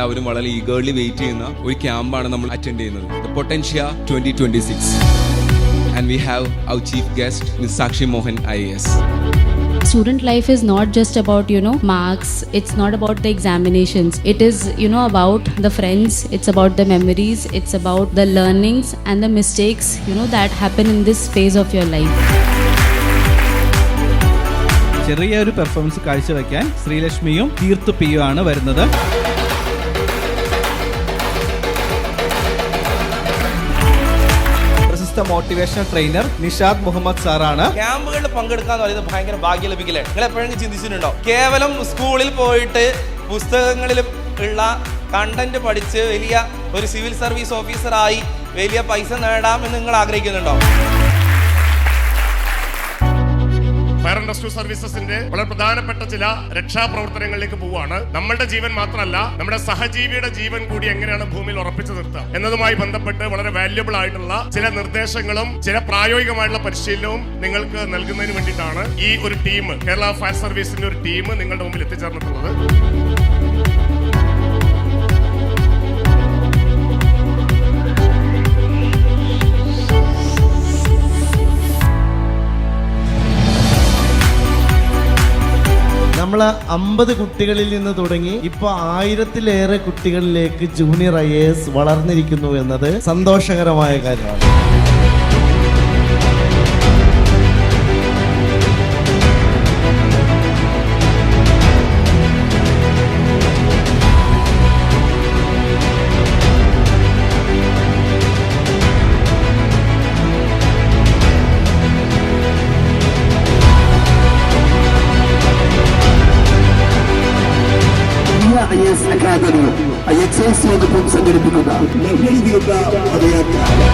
എല്ലാവരും വളരെ eagerly wait ചെയ്യുന്ന ഒരു ക്യാമ്പാണ് നമ്മൾ അറ്റൻഡ് ചെയ്യുന്നത്. The പൊട്ടൻഷ്യ 2026. And we have our chief guest, Ms. Sakshi Mohan, IAS. Student life is not just about, marks. It's not about the examinations. It is, about the friends. It's about the memories. It's about the learnings and the mistakes, that happen in this phase of your life. ചെറിയൊരു performance കാഴ്ചവെക്കാൻ ശ്രീലക്ഷ്മിയും തീർത്തു പിയും ആണ് വരുന്നത്. Motivational trainer Nishad Muhammad സാറാണ്. ക്യാമ്പുകളിൽ പങ്കെടുക്കാന്ന് പറയുന്നത് ഭയങ്കര ഭാഗ്യം ലഭിക്കില്ലേ? നിങ്ങൾ എപ്പോഴെങ്കിലും ചിന്തിച്ചിട്ടുണ്ടോ? കേവലം സ്കൂളിൽ പോയിട്ട് പുസ്തകങ്ങളിൽ ഉള്ള കണ്ടന്റ് പഠിച്ച് വലിയ ഒരു സിവിൽ സർവീസ് ഓഫീസറായി വലിയ പൈസ നേടാമെന്ന് നിങ്ങൾ ആഗ്രഹിക്കുന്നുണ്ടോ? ഫയർ ആൻഡ് റെസ്ക്യൂ സർവീസസിന്റെ വളരെ പ്രധാനപ്പെട്ട ചില രക്ഷാപ്രവർത്തനങ്ങളിലേക്ക് പോവുകയാണ്. നമ്മളുടെ ജീവൻ മാത്രമല്ല, നമ്മുടെ സഹജീവിയുടെ ജീവൻ കൂടി എങ്ങനെയാണ് ഭൂമിയിൽ ഉറപ്പിച്ചു നിർത്തുക എന്നതുമായി ബന്ധപ്പെട്ട് വളരെ വാല്യുബിൾ ആയിട്ടുള്ള ചില നിർദ്ദേശങ്ങളും ചില പ്രായോഗികമായിട്ടുള്ള പരിശീലനവും നിങ്ങൾക്ക് നൽകുന്നതിന് വേണ്ടിയിട്ടാണ് ഈ ഒരു ടീം, കേരള ഫയർ സർവീസിന്റെ ഒരു ടീം നിങ്ങളുടെ മുമ്പിൽ എത്തിച്ചേർന്നിട്ടുള്ളത്. നമ്മൾ 50 കുട്ടികളിൽ നിന്ന് തുടങ്ങി ഇപ്പൊ 1000-ലേറെ കുട്ടികളിലേക്ക് ജൂനിയർ IAS വളർന്നിരിക്കുന്നു എന്നത് സന്തോഷകരമായ കാര്യമാണ്. IAS അക്കാദമി IHS വകുപ്പും സംഘടിപ്പിക്കുന്ന ലഹരി വിരുദ്ധ പദയാത്ര